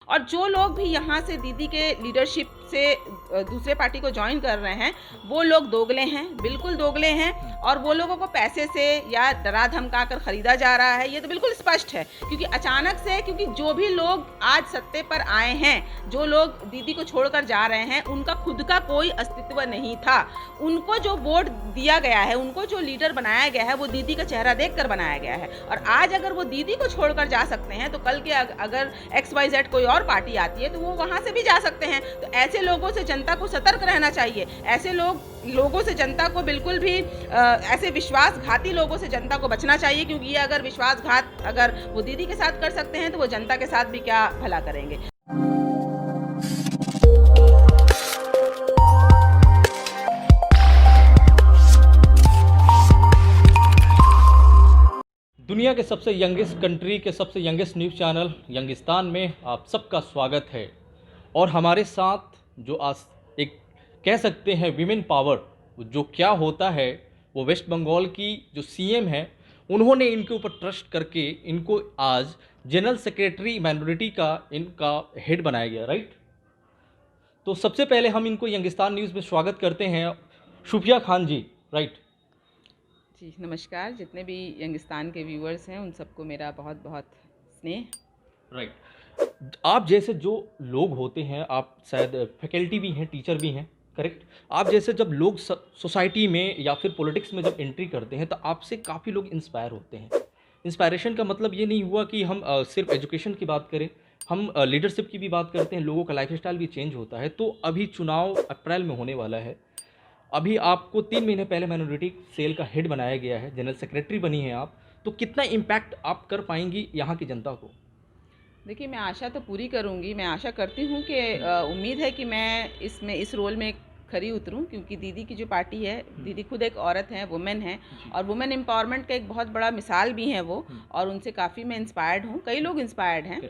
और जो लोग भी यहाँ से दीदी के लीडरशिप से दूसरे पार्टी को ज्वाइन कर रहे हैं, वो लोग दोगले हैं, बिल्कुल दोगले हैं। और वो लोगों को पैसे से या डरा धमका कर ख़रीदा जा रहा है, ये तो बिल्कुल स्पष्ट है। क्योंकि अचानक से, क्योंकि जो भी लोग आज सत्ते पर आए हैं, जो लोग दीदी को छोड़कर जा रहे हैं, उनका खुद का कोई अस्तित्व नहीं था। उनको जो वोट दिया गया है, उनको जो लीडर बनाया गया है, वो दीदी का चेहरा देखकर बनाया गया है। और आज अगर वो दीदी को छोड़कर जा सकते हैं, तो कल के अगर XYZ कोई और पार्टी आती है, तो वो वहाँ से भी जा सकते हैं। तो ऐसे लोगों से जनता को सतर्क रहना चाहिए। ऐसे लोगों से जनता को बिल्कुल भी ऐसे विश्वासघाती लोगों से जनता को बचना चाहिए, क्योंकि ये अगर विश्वासघात अगर वो दीदी के साथ कर सकते हैं, तो वो जनता के साथ भी क्या भला करेंगे। दुनिया के सबसे यंगेस्ट कंट्री के सबसे यंगेस्ट न्यूज़ चैनल यंगिस्तान में आप सबका स्वागत है। और हमारे साथ जो आज एक कह सकते हैं विमेन पावर जो क्या होता है, वो वेस्ट बंगाल की जो सीएम है, उन्होंने इनके ऊपर ट्रस्ट करके इनको आज जनरल सेक्रेटरी माइनॉरिटी का इनका हेड बनाया गया, राइट। तो सबसे पहले हम इनको यंगिस्तान न्यूज़ में स्वागत करते हैं, शुफिया खान जी, राइट। जी नमस्कार, जितने भी यंगिस्तान के व्यूअर्स हैं उन सबको मेरा बहुत बहुत स्नेह। राइट। आप जैसे जो लोग होते हैं, आप शायद फैकल्टी भी हैं, टीचर भी हैं, करेक्ट। आप जैसे जब लोग सोसाइटी में या फिर पॉलिटिक्स में जब एंट्री करते हैं, तो आपसे काफ़ी लोग इंस्पायर होते हैं। इंस्पायरेशन का मतलब ये नहीं हुआ कि हम सिर्फ एजुकेशन की बात करें, हम लीडरशिप की भी बात करते हैं। लोगों का लाइफ स्टाइल भी चेंज होता है। तो अभी चुनाव अप्रैल में होने वाला है। अभी आपको 3 महीने पहले माइनॉरिटी सेल का हेड बनाया गया है, जनरल सेक्रेटरी बनी हैं आप, तो कितना इम्पैक्ट आप कर पाएंगी यहाँ की जनता को? देखिए, मैं आशा तो पूरी करूँगी। मैं आशा करती हूँ कि उम्मीद है कि मैं इस रोल में खरी उतरूँ, क्योंकि दीदी की जो पार्टी है, दीदी खुद एक औरत हैं, वुमेन हैं, और वुमेन एम्पावरमेंट का एक बहुत बड़ा मिसाल भी हैं वो। और उनसे काफ़ी मैं इंस्पायर्ड हूँ, कई लोग इंस्पायर्ड हैं।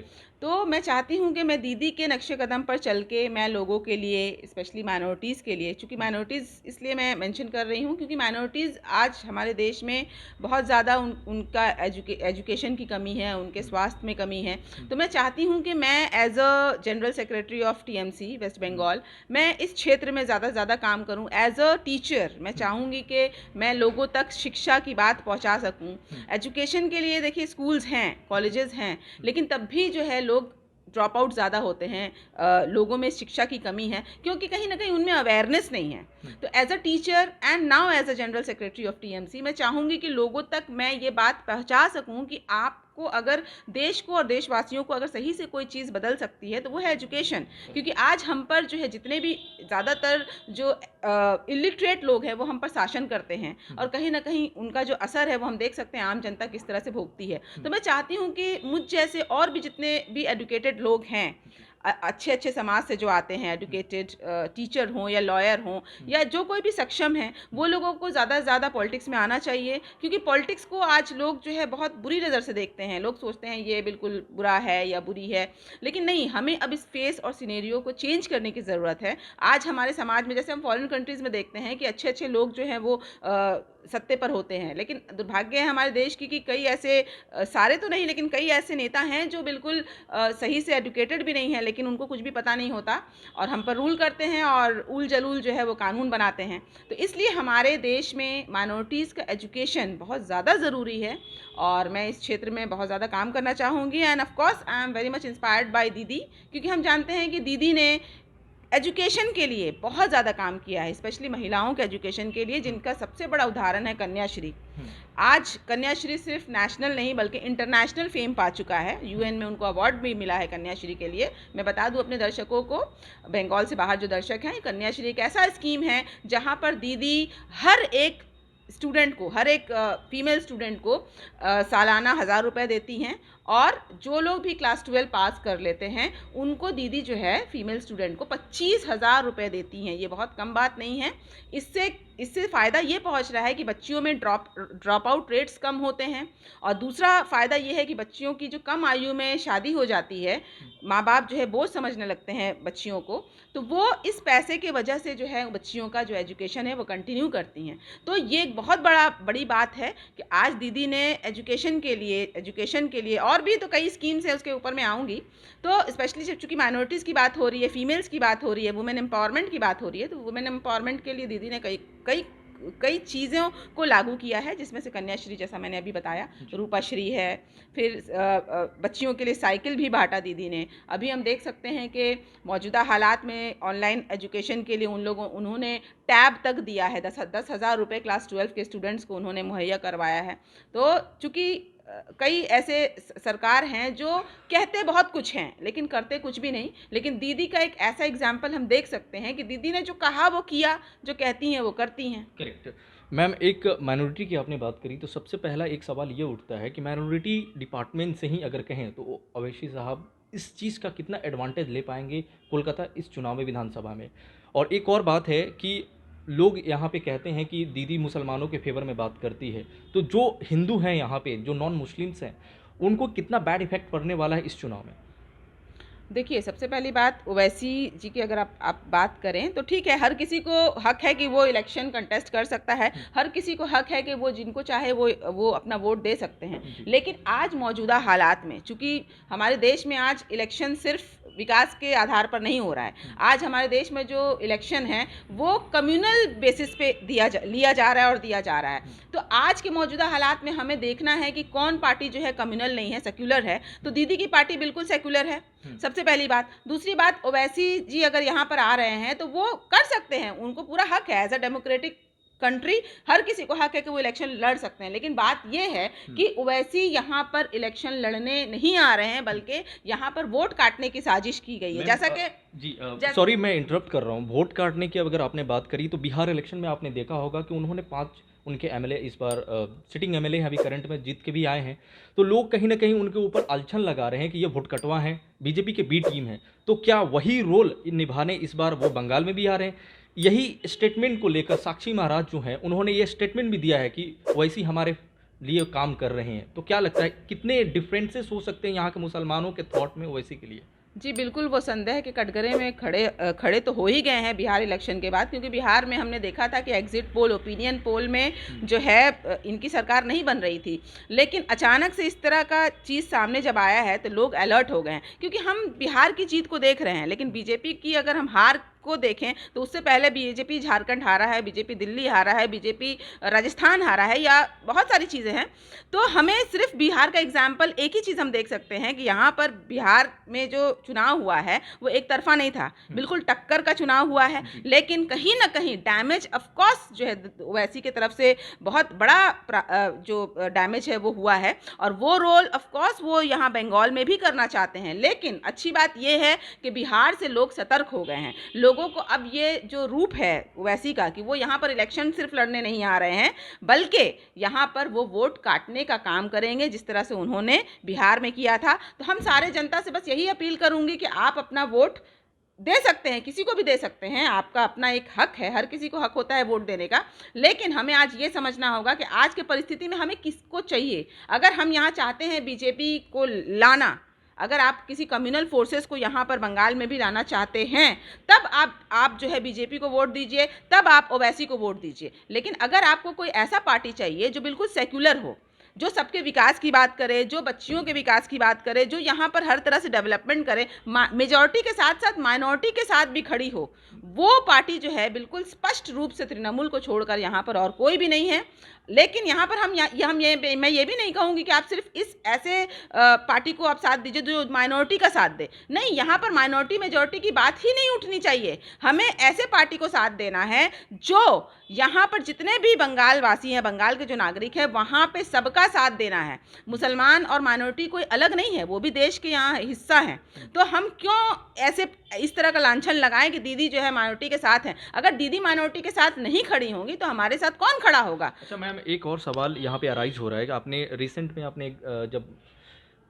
तो मैं चाहती हूँ कि मैं दीदी के नक्शे कदम पर चल के मैं लोगों के लिए, स्पेशली माइनॉरिटीज़ के लिए, चूँकि माइनॉरिटीज़ इसलिए मैं मेंशन कर रही हूँ क्योंकि माइनॉरिटीज़ आज हमारे देश में बहुत ज़्यादा उनका एजुकेशन की कमी है, उनके स्वास्थ्य में कमी है। तो मैं चाहती हूँ कि मैं as a general secretary of TMC West Bengal, मैं इस क्षेत्र में ज़्यादा काम करूँ। एज अ टीचर मैं चाहूँगी कि मैं लोगों तक शिक्षा की बात पहुँचा सकूँ। एजुकेशन के लिए देखिए, स्कूल्स हैं, कॉलेजेस हैं, लेकिन तब भी जो है लोग ड्रॉप आउट ज़्यादा होते हैं। लोगों में शिक्षा की कमी है, क्योंकि कहीं ना कहीं उनमें अवेयरनेस नहीं है। तो as a teacher and now as a general secretary of TMC, मैं चाहूँगी कि लोगों तक मैं ये बात पहुँचा सकूँ कि आपको, अगर देश को और देशवासियों को अगर सही से कोई चीज़ बदल सकती है, तो वो है एजुकेशन। क्योंकि आज हम पर जो है, जितने भी ज़्यादातर जो इलिटरेट लोग हैं, वो हम पर शासन करते हैं, और कहीं ना कहीं उनका जो असर है वो हम देख सकते हैं आम जनता किस तरह से भोगती है। तो मैं चाहती हूँ कि मुझ जैसे और भी जितने भी एडुकेटेड लोग हैं, अच्छे समाज से जो आते हैं, एडुकेटेड टीचर हों या लॉयर हों या जो कोई भी सक्षम है, वो लोगों को ज़्यादा से ज़्यादा पॉलिटिक्स में आना चाहिए। क्योंकि पॉलिटिक्स को आज लोग जो है बहुत बुरी नज़र से देखते हैं। लोग सोचते हैं ये बिल्कुल बुरा है या बुरी है, लेकिन नहीं, हमें अब इस फेस और सिनेरियो को चेंज करने की ज़रूरत है। आज हमारे समाज में, जैसे हम फॉरेन कंट्रीज़ में देखते हैं कि अच्छे लोग जो हैं वो सत्ते पर होते हैं, लेकिन दुर्भाग्य है हमारे देश की कि कई ऐसे, सारे तो नहीं लेकिन कई ऐसे नेता हैं जो बिल्कुल सही से एडुकेटेड भी नहीं है, लेकिन उनको कुछ भी पता नहीं होता और हम पर रूल करते हैं और उल जलूल जो है वो कानून बनाते हैं। तो इसलिए हमारे देश में माइनॉरिटीज़ का एजुकेशन बहुत ज़्यादा ज़रूरी है, और मैं इस क्षेत्र में बहुत ज़्यादा काम करना चाहूँगी। End of course I am very much inspired by दीदी, क्योंकि हम जानते हैं कि दीदी ने एजुकेशन के लिए बहुत ज़्यादा काम किया है, स्पेशली महिलाओं के एजुकेशन के लिए, जिनका सबसे बड़ा उदाहरण है कन्याश्री। आज कन्याश्री सिर्फ नेशनल नहीं बल्कि इंटरनेशनल फेम पा चुका है। UN में उनको अवार्ड भी मिला है कन्याश्री के लिए। मैं बता दूं अपने दर्शकों को, बंगाल से बाहर जो दर्शक हैं, कन्याश्री एक ऐसा स्कीम है जहां पर दीदी हर एक स्टूडेंट को, हर एक फीमेल स्टूडेंट को सालाना 1000 रुपये देती हैं, और जो लोग भी क्लास 12 पास कर लेते हैं उनको दीदी जो है फीमेल स्टूडेंट को 25,000 रुपये देती हैं। ये बहुत कम बात नहीं है। इससे फ़ायदा ये पहुंच रहा है कि बच्चियों में ड्रॉप आउट रेट्स कम होते हैं, और दूसरा फ़ायदा ये है कि बच्चियों की जो कम आयु में शादी हो जाती है, माँ बाप जो है बोझ समझने लगते हैं बच्चियों को, तो वो इस पैसे के वजह से जो है बच्चियों का जो एजुकेशन है वो कंटिन्यू करती हैं। तो ये एक बहुत बड़ी बात है कि आज दीदी ने एजुकेशन के लिए और और भी तो कई स्कीम्स है, उसके ऊपर मैं आऊँगी। तो स्पेशली चूँकि माइनॉरिटीज़ की बात हो रही है, फीमेल्स की बात हो रही है, वुमेन एम्पावरमेंट की बात हो रही है, तो वुमेन एम्पावरमेंट के लिए दीदी ने कई कई कई चीज़ों को लागू किया है, जिसमें से कन्याश्री जैसा मैंने अभी बताया, रूपाश्री है, फिर बच्चियों के लिए साइकिल भी बांटा दीदी ने। अभी हम देख सकते हैं कि मौजूदा हालात में ऑनलाइन एजुकेशन के लिए उन्होंने टैब तक दिया है, 10,000 रुपये क्लास 12 के स्टूडेंट्स को उन्होंने मुहैया करवाया है। तो चूँकि कई ऐसे सरकार हैं जो कहते बहुत कुछ हैं लेकिन करते कुछ भी नहीं, लेकिन दीदी का एक ऐसा एग्जाम्पल हम देख सकते हैं कि दीदी ने जो कहा वो किया, जो कहती हैं वो करती हैं। करेक्ट। मैम, एक माइनॉरिटी की आपने बात करी तो सबसे पहला एक सवाल ये उठता है कि माइनॉरिटी डिपार्टमेंट से ही अगर कहें तो अवैसी साहब इस चीज़ का कितना एडवांटेज ले पाएंगे कोलकाता इस चुनावी विधानसभा में। और एक और बात है कि लोग यहाँ पे कहते हैं कि दीदी मुसलमानों के फेवर में बात करती है, तो जो हिंदू हैं यहाँ पे, जो नॉन मुस्लिम्स हैं, उनको कितना बैड इफेक्ट पड़ने वाला है इस चुनाव में। देखिए, सबसे पहली बात ओवैसी जी की अगर आप बात करें तो ठीक है, हर किसी को हक है कि वो इलेक्शन कंटेस्ट कर सकता है, हर किसी को हक है कि वो जिनको चाहे वो अपना वोट दे सकते हैं। लेकिन आज मौजूदा हालात में, चूँकि हमारे देश में आज इलेक्शन सिर्फ विकास के आधार पर नहीं हो रहा है, आज हमारे देश में जो इलेक्शन है वो कम्युनल बेसिस पे लिया जा रहा है और दिया जा रहा है। तो आज के मौजूदा हालात में हमें देखना है कि कौन पार्टी जो है कम्युनल नहीं है, सेक्युलर है। तो दीदी की पार्टी बिल्कुल सेक्युलर है, सबसे पहली बात। दूसरी बात, ओवैसी जी अगर यहाँ पर आ रहे हैं तो वो कर सकते हैं, उनको पूरा हक है। एज अ डेमोक्रेटिक कंट्री हर किसी को हक है कि वो इलेक्शन लड़ सकते हैं। लेकिन बात ये है कि ओवैसी यहाँ पर इलेक्शन लड़ने नहीं आ रहे हैं, बल्कि यहाँ पर वोट काटने की साजिश की गई है। जैसा कि जी, सॉरी मैं इंटरप्ट कर रहा हूँ। वोट काटने की अगर आपने बात करी तो बिहार इलेक्शन में आपने देखा होगा कि उन्होंने 5 उनके एमएलए इस बार सिटिंग एमएलए अभी करंट में जीत के भी आए हैं, तो लोग कहीं ना कहीं उनके ऊपर आलछन लगा रहे हैं कि ये वोट कटवा है, बीजेपी के बी टीम है। तो क्या वही रोल निभाने इस बार वो बंगाल में भी आ रहे हैं? यही स्टेटमेंट को लेकर साक्षी महाराज जो हैं उन्होंने ये स्टेटमेंट भी दिया है कि वैसी हमारे लिए काम कर रहे हैं। तो क्या लगता है कितने डिफरेंसेस हो सकते हैं यहाँ के मुसलमानों के थॉट में ओवैसी के लिए? जी बिल्कुल, वो संदेह के कटघरे में खड़े तो हो ही गए हैं बिहार इलेक्शन के बाद, क्योंकि बिहार में हमने देखा था कि एग्जिट पोल, ओपिनियन पोल में जो है इनकी सरकार नहीं बन रही थी। लेकिन अचानक से इस तरह का चीज़ सामने जब आया है तो लोग अलर्ट हो गए हैं, क्योंकि हम बिहार की जीत को देख रहे हैं, लेकिन बीजेपी की अगर हम हार को देखें तो उससे पहले बीजेपी झारखंड हारा है, बीजेपी दिल्ली हारा है, बीजेपी राजस्थान हारा है, या बहुत सारी चीज़ें हैं। तो हमें सिर्फ बिहार का एग्जाम्पल, एक ही चीज़ हम देख सकते हैं कि यहाँ पर बिहार में जो चुनाव हुआ है वो एक तरफा नहीं था, बिल्कुल टक्कर का चुनाव हुआ है। लेकिन कहीं ना कहीं डैमेज ऑफकोर्स जो है ओवैसी की तरफ से बहुत बड़ा जो डैमेज है वो हुआ है, और वो रोल ऑफकोर्स वो यहाँ बंगाल में भी करना चाहते हैं। लेकिन अच्छी बात ये है कि बिहार से लोग सतर्क हो गए हैं। लोगों को अब ये जो रूप है ओवैसी का कि वो यहाँ पर इलेक्शन सिर्फ लड़ने नहीं आ रहे हैं, बल्कि यहाँ पर वो वोट काटने का काम करेंगे, जिस तरह से उन्होंने बिहार में किया था। तो हम सारे जनता से बस यही अपील करूंगी कि आप अपना वोट दे सकते हैं, किसी को भी दे सकते हैं, आपका अपना एक हक है, हर किसी को हक होता है वोट देने का। लेकिन हमें आज ये समझना होगा कि आज के परिस्थिति में हमें किसको चाहिए। अगर हम यहाँ चाहते हैं बीजेपी को लाना, अगर आप किसी कम्युनल फोर्सेस को यहाँ पर बंगाल में भी लाना चाहते हैं, तब आप जो है बीजेपी को वोट दीजिए, तब आप ओवैसी को वोट दीजिए। लेकिन अगर आपको कोई ऐसा पार्टी चाहिए जो बिल्कुल सेक्युलर हो, जो सबके विकास की बात करे, जो बच्चियों के विकास की बात करे, जो यहाँ पर हर तरह से डेवलपमेंट करे, मेजॉरिटी के साथ साथ माइनॉरिटी के साथ भी खड़ी हो, वो पार्टी जो है बिल्कुल स्पष्ट रूप से तृणमूल को छोड़कर यहाँ पर और कोई भी नहीं है। लेकिन यहाँ पर मैं ये भी नहीं कहूँगी कि आप सिर्फ इस ऐसे पार्टी को आप साथ दीजिए जो माइनॉरिटी का साथ दे। नहीं, यहाँ पर माइनॉरिटी मेजॉरिटी की बात ही नहीं उठनी चाहिए। हमें ऐसे पार्टी को साथ देना है जो यहाँ पर जितने भी बंगाल वासी हैं, बंगाल के जो नागरिक हैं, वहाँ पे सबका साथ देना है। मुसलमान और माइनॉरिटी कोई अलग नहीं है, वो भी देश के यहाँ हिस्सा हैं। तो हम क्यों ऐसे इस तरह का लांछन लगाएं कि दीदी जो है माइनॉरिटी के साथ हैं। अगर दीदी माइनॉरिटी के साथ नहीं खड़ी होंगी तो हमारे साथ कौन खड़ा होगा। अच्छा मैम, एक और सवाल यहाँ पे अराइज हो रहा है कि आपने रिसेंट में आपने जब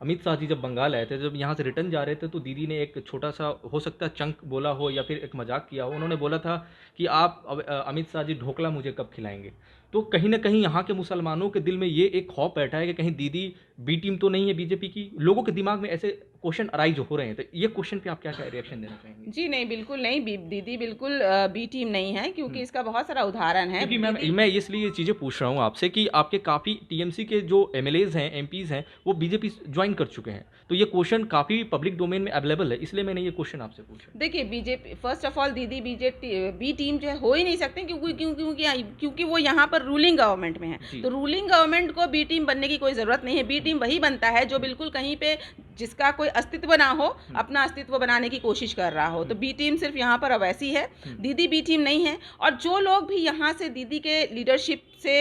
अमित शाह जी जब बंगाल आए थे, जब यहाँ से रिटर्न जा रहे थे, तो दीदी ने एक छोटा सा, हो सकता है चंक बोला हो या फिर एक मजाक किया हो, उन्होंने बोला था कि आप अमित शाह जी ढोकला मुझे कब खिलाएंगे। तो कहीं ना कहीं यहाँ के मुसलमानों के दिल में ये एक खौफ बैठा है कि कहीं दीदी बी टीम तो नहीं है बीजेपी की। लोगों के दिमाग में ऐसे क्वेश्चन अराइज हो रहे हैं, तो ये क्वेश्चन पे आप क्या क्या रिएक्शन देना चाहेंगे? जी नहीं, बिल्कुल नहीं, दीदी बिल्कुल बी टीम नहीं है, क्योंकि इसका बहुत सारा उदाहरण है। क्योंकि मैं इसलिए ये चीज़ें पूछ रहा हूँ आपसे कि आपके काफ़ी टीएमसी के जो एमएलएज हैं, एमपीज हैं, वो बीजेपी ज्वाइन कर चुके हैं, तो ये क्वेश्चन काफ़ी पब्लिक डोमेन में अवेलेबल है, इसलिए मैंने ये क्वेश्चन आपसे पूछा। देखिए, बीजेपी फर्स्ट ऑफ ऑल दीदी बीजेपी बी टीम जो है हो ही नहीं सकते, क्योंकि वो यहाँ पर रूलिंग गवर्नमेंट में है। तो रूलिंग गवर्नमेंट को बी टीम बनने की कोई ज़रूरत नहीं है। बी टीम वही बनता है जो बिल्कुल कहीं पे जिसका कोई अस्तित्व ना हो, अपना अस्तित्व बनाने की कोशिश कर रहा हो। तो बी टीम सिर्फ यहाँ पर अवैसी है, दीदी बी टीम नहीं है। और जो लोग भी यहाँ से दीदी के लीडरशिप से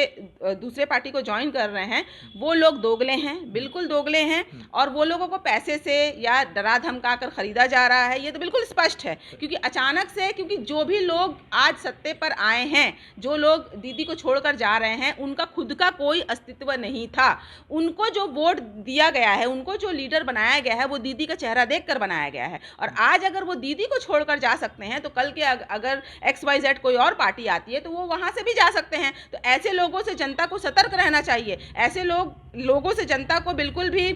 दूसरे पार्टी को ज्वाइन कर रहे हैं, वो लोग दोगले हैं, बिल्कुल दोगले हैं। और वो लोगों को पैसे से या डरा धमका कर खरीदा जा रहा है, ये तो बिल्कुल स्पष्ट है। क्योंकि अचानक से, क्योंकि जो भी लोग आज सत्ते पर आए हैं, जो लोग दीदी को छोड़कर जा रहे हैं, उनका खुद का कोई अस्तित्व नहीं था। उनको जो वोट दिया गया है, उनको जो लीडर बनाया गया है, वो दीदी का चेहरा देखकर बनाया गया है। और आज अगर वो दीदी को छोड़कर जा सकते हैं, तो कल के अगर XYZ कोई और पार्टी आती है, तो वो वहां से भी जा सकते हैं। तो ऐसे लोगों से जनता को सतर्क रहना चाहिए। ऐसे लोगों से जनता को बिल्कुल भी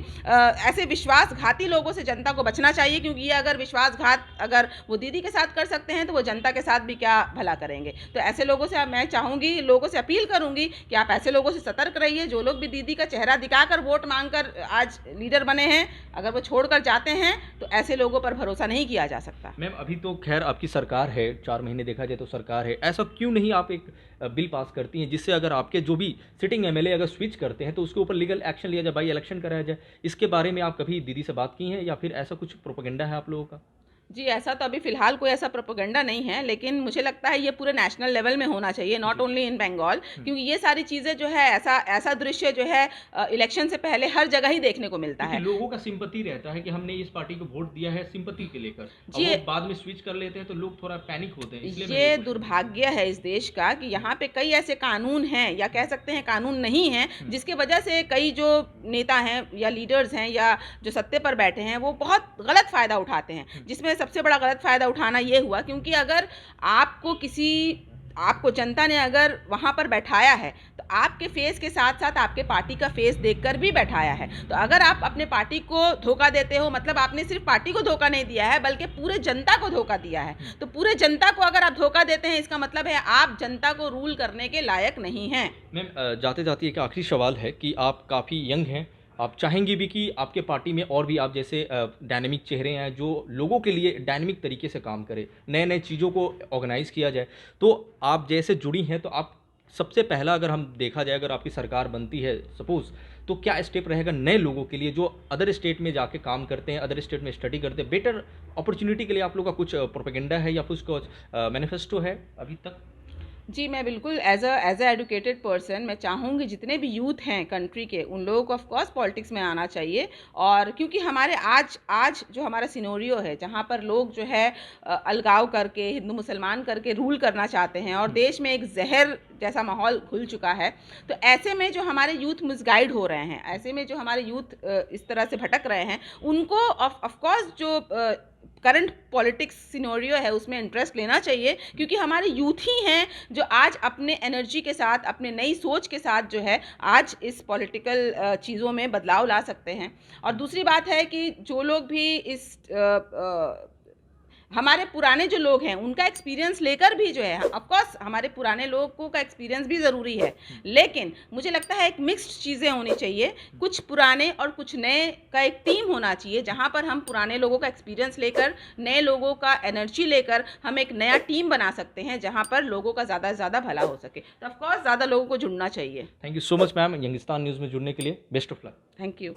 ऐसे विश्वासघाती लोगों से जनता को बचना चाहिए, क्योंकि ये अगर विश्वासघात अगर वो दीदी के साथ कर सकते हैं, तो वो जनता के साथ भी क्या भला करेंगे। तो ऐसे लोगों से मैं चाहूंगी, लोगों से अपील करूंगी कि आप ऐसे लोगों से सतर्क रहिए। जो लोग भी दीदी का चेहरा दिखाकर वोट मांगकर आज लीडर बने हैं, अगर वो छोड़कर जाते हैं, तो ऐसे लोगों पर भरोसा नहीं किया जा सकता। मैम, अभी तो खैर आपकी सरकार है, 4 महीने देखा जाए तो सरकार है, ऐसा क्यों नहीं आप एक बिल पास करती हैं जिससे अगर आपके जो भी सिटिंग एमएलए अगर स्विच करते हैं तो उसके ऊपर लीगल एक्शन लिया जाए, बाई इलेक्शन कराया जाए? इसके बारे में आप कभी दीदी से बात की हैं या फिर ऐसा कुछ प्रोपेगेंडा है आप लोगों का? जी, ऐसा तो अभी फ़िलहाल कोई ऐसा प्रोपेगेंडा नहीं है, लेकिन मुझे लगता है ये पूरे नेशनल लेवल में होना चाहिए, नॉट ओनली इन बंगाल। क्योंकि ये सारी चीज़ें जो है, ऐसा दृश्य जो है इलेक्शन से पहले हर जगह ही देखने को मिलता है। लोगों का सिंपैथी रहता है कि हमने इस पार्टी को वोट दिया है सिंपैथी के लेकर, जी, वो बाद में स्विच कर लेते हैं तो लोग थोड़ा पैनिक होते हैं। इसलिए ये दुर्भाग्य है इस देश का कि यहाँ पे कई ऐसे कानून हैं, या कह सकते हैं कानून नहीं हैं, जिसके वजह से कई जो नेता हैं या लीडर्स हैं या जो सत्ते पर बैठे हैं, वो बहुत गलत फ़ायदा उठाते हैं। जिसमें सबसे बड़ा गलत फ़ायदा उठाना ये हुआ, क्योंकि अगर आपको जनता ने अगर वहाँ पर बैठाया है, तो आपके फेस के साथ साथ आपके पार्टी का फेस देखकर भी बैठाया है। तो अगर आप अपने पार्टी को धोखा देते हो, मतलब आपने सिर्फ पार्टी को धोखा नहीं दिया है, बल्कि पूरे जनता को धोखा दिया है। तो पूरे जनता को अगर आप धोखा देते हैं, इसका मतलब है आप जनता को रूल करने के लायक नहीं हैं। मैम, जाते जाते एक आखिरी सवाल है कि आप काफ़ी यंग हैं, आप चाहेंगी भी कि आपके पार्टी में और भी आप जैसे डायनेमिक चेहरे हैं जो लोगों के लिए डायनेमिक तरीके से काम करें, नए नए चीज़ों को ऑर्गेनाइज़ किया जाए, तो आप जैसे जुड़ी हैं, तो आप सबसे पहला अगर हम देखा जाए, अगर आपकी सरकार बनती है सपोज़, तो क्या स्टेप रहेगा नए लोगों के लिए जो अदर स्टेट में जाके काम करते हैं, अदर स्टेट में स्टडी करते हैं? बेटर अपॉर्चुनिटी के लिए आप लोग का कुछ प्रोपेगेंडा है या कुछ मैनिफेस्टो है अभी तक? जी, मैं बिल्कुल एज़ अ एजुकेटेड पर्सन मैं चाहूँगी जितने भी यूथ हैं कंट्री के, उन लोगों को ऑफ कोर्स पॉलिटिक्स में आना चाहिए। और क्योंकि हमारे आज जो हमारा सिनेरियो है, जहाँ पर लोग जो है अलगाव करके, हिंदू मुसलमान करके रूल करना चाहते हैं, और देश में एक जहर जैसा माहौल घुल चुका है, तो ऐसे में जो हमारे यूथ मिसगाइड हो रहे हैं, ऐसे में जो हमारे यूथ इस तरह से भटक रहे हैं, उनको ऑफ कोर्स जो करंट पॉलिटिक्स सिनेरियो है उसमें इंटरेस्ट लेना चाहिए। क्योंकि हमारे यूथ ही हैं जो आज अपने एनर्जी के साथ, अपने नई सोच के साथ जो है आज इस पॉलिटिकल चीज़ों में बदलाव ला सकते हैं। और दूसरी बात है कि जो लोग भी हमारे पुराने जो लोग हैं उनका एक्सपीरियंस लेकर भी जो है, ऑफ कोर्स हमारे पुराने लोगों का एक्सपीरियंस भी ज़रूरी है, लेकिन मुझे लगता है एक मिक्स्ड चीज़ें होनी चाहिए, कुछ पुराने और कुछ नए का एक टीम होना चाहिए, जहां पर हम पुराने लोगों का एक्सपीरियंस लेकर, नए लोगों का एनर्जी लेकर हम एक नया टीम बना सकते हैं, जहां पर लोगों का ज़्यादा से ज़्यादा भला हो सके। तो ऑफ कोर्स ज़्यादा लोगों को जुड़ना चाहिए। Thank you so much ma'am, Youngistan news में जुड़ने के लिए। Best of luck. Thank you.